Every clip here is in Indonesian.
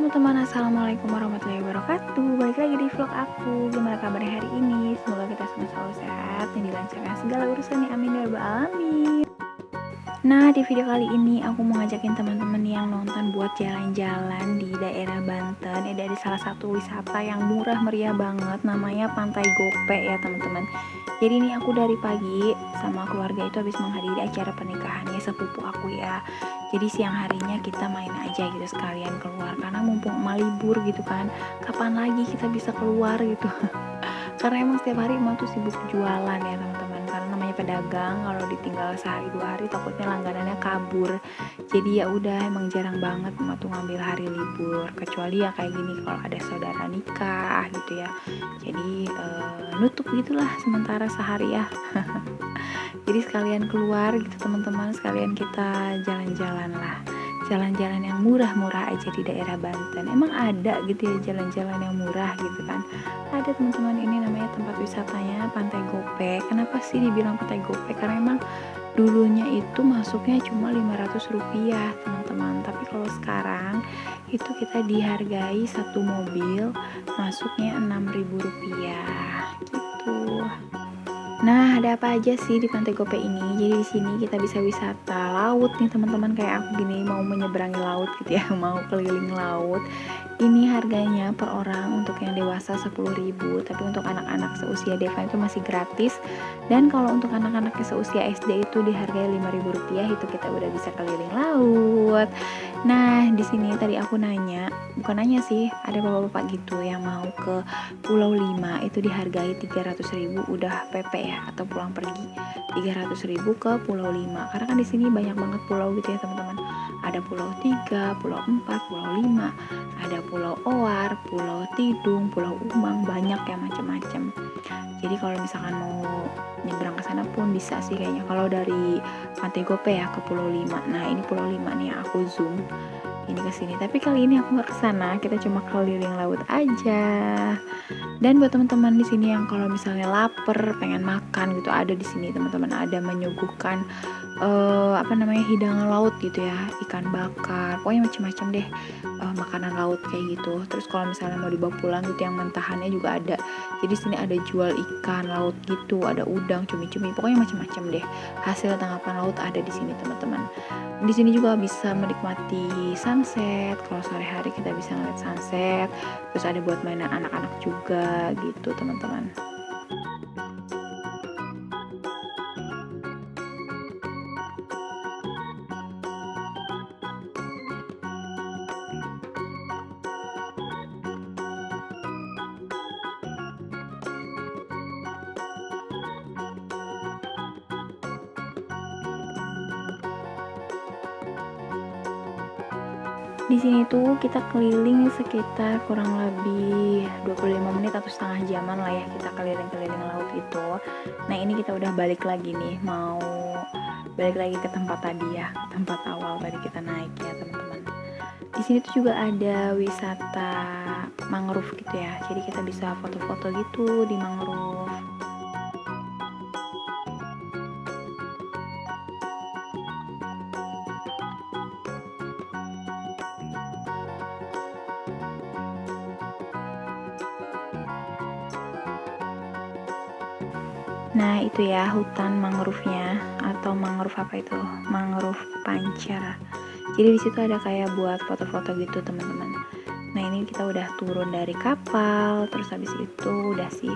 teman-teman, assalamualaikum warahmatullahi wabarakatuh. Balik lagi di vlog aku. Gimana kabarnya hari ini? Semoga kita semua selalu sehat dan dilancarkan segala urusannya, amin ya rabbal alamin. Nah, di video kali ini aku mau ngajakin teman-teman yang nonton buat jalan-jalan di daerah Banten. Dari salah satu wisata yang murah meriah banget, namanya Pantai Gope ya teman-teman. Jadi ini aku dari pagi sama keluarga itu habis menghadiri acara pernikahannya sepupu aku ya. Jadi siang harinya kita main aja gitu, sekalian keluar karena mumpung emak libur gitu kan. Kapan lagi kita bisa keluar gitu. Karena emang setiap hari emak tuh sibuk jualan ya teman-teman. Karena namanya pedagang, kalau ditinggal sehari dua hari takutnya langganannya kabur. Jadi ya udah, emang jarang banget emak tuh ngambil hari libur. Kecuali ya kayak gini kalau ada saudara nikah gitu ya. Jadi nutup gitulah sementara sehari ya. Jadi sekalian keluar gitu teman-teman, sekalian kita jalan-jalan lah. Jalan-jalan yang murah-murah aja di daerah Banten. Emang ada gitu ya jalan-jalan yang murah gitu kan. Ada teman-teman, ini namanya tempat wisatanya Pantai Gope. Kenapa sih dibilang Pantai Gope? Karena emang dulunya itu masuknya cuma Rp500 teman-teman. Tapi kalau sekarang itu kita dihargai satu mobil masuknya Rp6.000 gitu. Nah, ada apa aja sih di Pantai Gope ini? Jadi di sini kita bisa wisata laut nih teman-teman, kayak aku gini mau menyeberangi laut gitu ya, mau keliling laut. Ini harganya per orang untuk yang dewasa 10.000, tapi untuk anak-anak seusia Deva itu masih gratis. Dan kalau untuk anak-anaknya seusia SD itu dihargai Rp5.000, itu kita udah bisa keliling laut. Nah, di sini tadi aku nanya, bukan nanya sih, ada bapak-bapak gitu yang mau ke Pulau 5 itu dihargai 300.000 udah PP ya, atau pulang pergi 300.000 ke Pulau 5. Karena kan di sini banyak banget pulau gitu ya teman-teman. Ada Pulau 3, Pulau 4, Pulau 5, ada Pulau Oar, Pulau Tidung, Pulau Umang, banyak ya macam-macam. Jadi kalau misalkan mau nyebrang ke sana pun bisa sih kayaknya. Kalau dari Pantai Gope ya ke Pulau 5. Nah, ini Pulau 5 nih, aku zoom ini ke sini. Tapi kali ini aku nggak ke sana, kita cuma keliling laut aja. Dan buat teman-teman di sini yang kalau misalnya lapar, pengen makan gitu, ada di sini teman-teman, ada menyuguhkan hidangan laut gitu ya, ikan bakar, pokoknya macam-macam deh, makanan laut kayak gitu. Terus kalau misalnya mau dibawa pulang gitu yang mentahannya juga ada. Jadi sini ada jual ikan laut gitu, ada udang, cumi-cumi, pokoknya macam-macam deh. Hasil tangkapan laut ada di sini teman-teman. Di sini juga bisa menikmati sunset. Kalau sore hari kita bisa ngeliat sunset. Terus ada buat mainan anak-anak juga gitu teman-teman. Di sini tuh kita keliling sekitar kurang lebih 25 menit atau setengah jaman lah ya, kita keliling-keliling laut itu. Nah, ini kita udah balik lagi nih, mau balik lagi ke tempat tadi ya, tempat awal tadi kita naik ya teman-teman. Di sini tuh juga ada wisata mangrove gitu ya. Jadi kita bisa foto-foto gitu di mangrove. Nah, itu ya hutan mangrove-nya, atau mangrove apa itu? Mangrove Pancar. Jadi di situ ada kayak buat foto-foto gitu, teman-teman. Nah, ini kita udah turun dari kapal, terus habis itu udah sih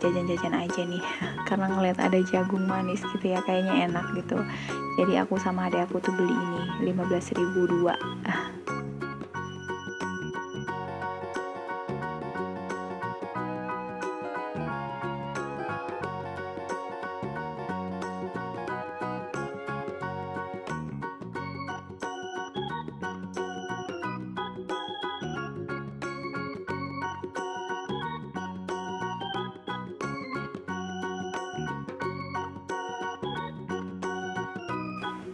jajan-jajan aja nih. Karena ngeliat ada jagung manis gitu ya, kayaknya enak gitu. Jadi aku sama adik aku tuh beli ini 15.000 dua.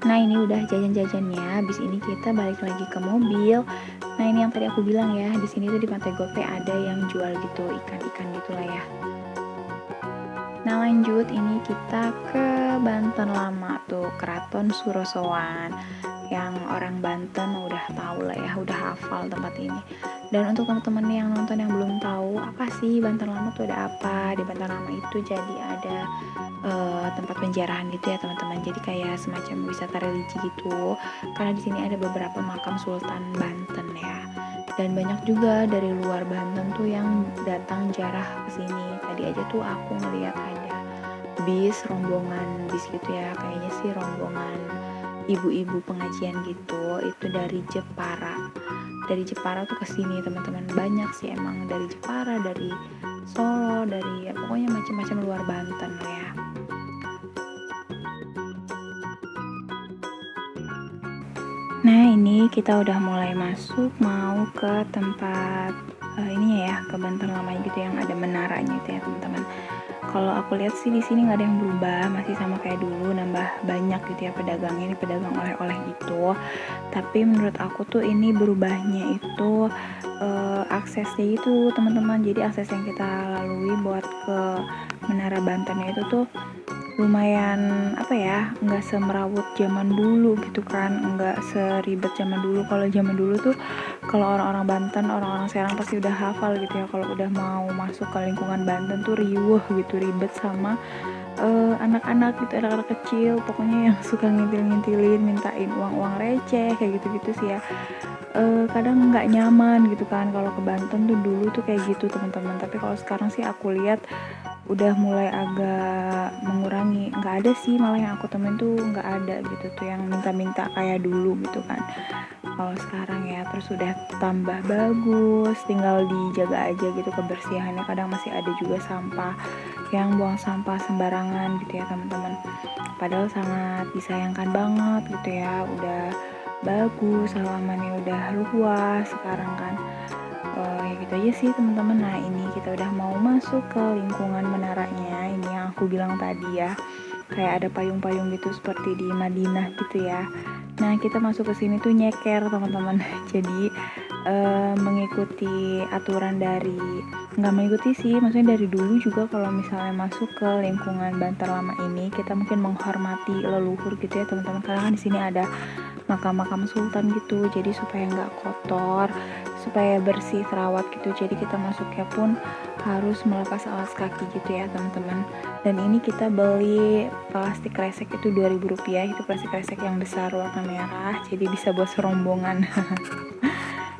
Nah, ini udah jajan-jajannya. Habis ini kita balik lagi ke mobil. Nah, ini yang tadi aku bilang ya, di sini tuh di Pantai Gope ada yang jual gitu ikan-ikan gitulah ya. Nah, lanjut ini kita ke Banten Lama tuh, Keraton Surosoan. yang orang Banten udah tahu lah ya, udah hafal tempat ini. Dan untuk teman-teman yang nonton yang belum tahu apa sih Banten Lama tuh ada apa, di Banten Lama itu jadi ada tempat penjarahan gitu ya teman-teman. Jadi kayak semacam wisata religi gitu. Karena di sini ada beberapa makam Sultan Banten ya. Dan banyak juga dari luar Banten tuh yang datang jarah ke sini. Tadi aja tuh aku ngeliat ada rombongan bis gitu ya. Kayaknya sih rombongan ibu-ibu pengajian gitu. Itu dari Jepara. Dari Jepara tuh kesini teman-teman. Banyak sih emang dari Jepara, dari Solo, dari ya, pokoknya macam-macam luar Banten lah ya. Nah ini kita udah mulai masuk mau ke tempat ini ya, ke Banten Lama gitu yang ada menaranya itu ya teman-teman. Kalau aku lihat sih di sini nggak ada yang berubah, masih sama kayak dulu, nambah banyak gitu ya pedagangnya, ini pedagang oleh-oleh gitu. Tapi menurut aku tuh ini berubahnya itu aksesnya itu teman-teman. Jadi akses yang kita lalui buat ke Menara Bantennya itu tuh lumayan apa ya, nggak semerawut zaman dulu gitu kan, nggak seribet zaman dulu. Kalau zaman dulu tuh kalau orang-orang Banten, orang-orang Serang pasti udah hafal gitu ya, kalau udah mau masuk ke lingkungan Banten tuh riweh gitu, ribet sama anak-anak gitu, anak-anak kecil pokoknya yang suka ngintil-ngintilin, mintain uang-uang receh kayak gitu-gitu sih ya. Kadang nggak nyaman gitu kan kalau ke Banten tuh dulu tuh kayak gitu teman-teman. Tapi kalau sekarang sih aku lihat udah mulai agak mengurangi, nggak ada sih, malah yang aku temen tuh nggak ada gitu tuh yang minta-minta kayak dulu gitu kan. Kalau sekarang ya terus udah tambah bagus, tinggal dijaga aja gitu kebersihannya. Kadang masih ada juga sampah yang buang sampah sembarangan gitu ya teman-teman, padahal sangat disayangkan banget gitu ya. Udah bagus, halamannya udah luas sekarang kan. Ya gitu aja sih teman-teman. Nah ini kita udah mau masuk ke lingkungan menaranya, ini yang aku bilang tadi ya, kayak ada payung-payung gitu seperti di Madinah gitu ya. Nah kita masuk ke sini tuh nyeker teman-teman. Jadi mengikuti aturan dari, nggak mengikuti sih, maksudnya dari dulu juga kalau misalnya masuk ke lingkungan Banten Lama ini kita mungkin menghormati leluhur gitu ya teman-teman. Karena kan di sini ada makam-makam sultan gitu, jadi supaya nggak kotor, supaya bersih terawat gitu. Jadi kita masuknya pun harus melepas alas kaki gitu ya teman-teman. Dan ini kita beli plastik kresek itu Rp2.000, itu plastik kresek yang besar warna merah, jadi bisa buat serombongan.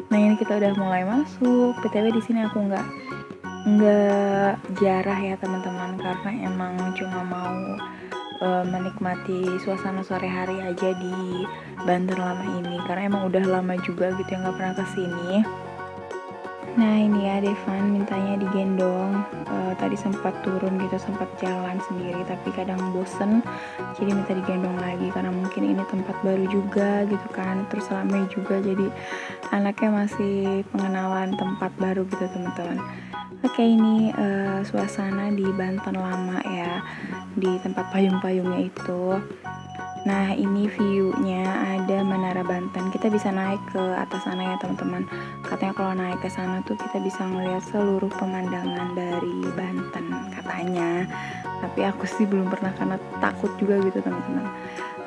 Nah ini kita udah mulai masuk. PTW di sini aku nggak jarah ya teman-teman, karena emang cuma mau menikmati suasana sore hari aja di Banten Lama ini, karena emang udah lama juga gitu yang nggak pernah kesini. Nah ini ya Devan mintanya digendong, tadi sempat turun gitu, sempat jalan sendiri tapi kadang bosen, jadi minta digendong lagi karena mungkin ini tempat baru juga gitu kan, terus ramai juga, jadi anaknya masih pengenalan tempat baru gitu teman-teman. Oke ini suasana di Banten Lama ya, di tempat payung-payungnya itu. Nah ini view-nya ada Menara Banten, kita bisa naik ke atas sana ya teman-teman. Katanya kalau naik ke sana tuh kita bisa melihat seluruh pemandangan dari Banten katanya. Tapi aku sih belum pernah karena takut juga gitu teman-teman.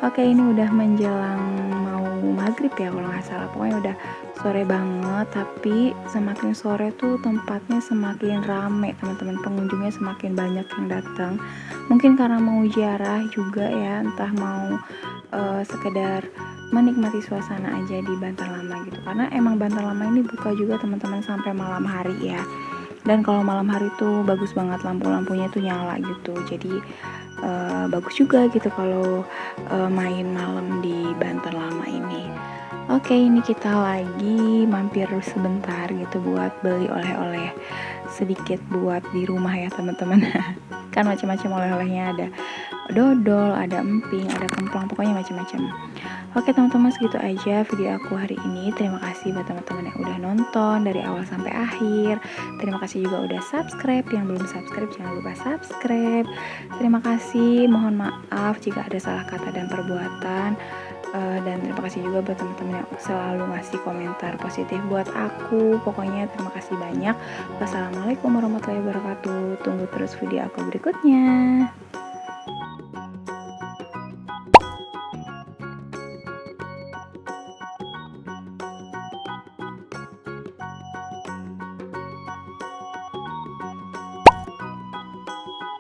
Oke ini udah menjelang mau maghrib ya kalau nggak salah, pokoknya udah sore banget. Tapi semakin sore tuh tempatnya semakin rame teman-teman, pengunjungnya semakin banyak yang datang. Mungkin karena mau ziarah juga ya, entah mau sekedar menikmati suasana aja di Banten Lama gitu. Karena emang Banten Lama ini buka juga teman-teman sampai malam hari ya. Dan kalau malam hari tuh bagus banget, lampu-lampunya tuh nyala gitu. Jadi bagus juga gitu kalau main malam di Banten Lama ini. Oke ini kita lagi mampir sebentar gitu buat beli oleh-oleh sedikit buat di rumah ya teman-teman. Kan macam-macam oleh-olehnya, ada dodol, ada emping, ada kemplang, pokoknya macam-macam. Oke teman-teman segitu aja video aku hari ini. Terima kasih buat teman-teman yang udah nonton dari awal sampai akhir. Terima kasih juga udah subscribe, yang belum subscribe jangan lupa subscribe. Terima kasih, mohon maaf jika ada salah kata dan perbuatan. Dan terima kasih juga buat teman-teman yang selalu ngasih komentar positif buat aku. Pokoknya terima kasih banyak. Wassalamualaikum warahmatullahi wabarakatuh. Tunggu terus video aku berikutnya.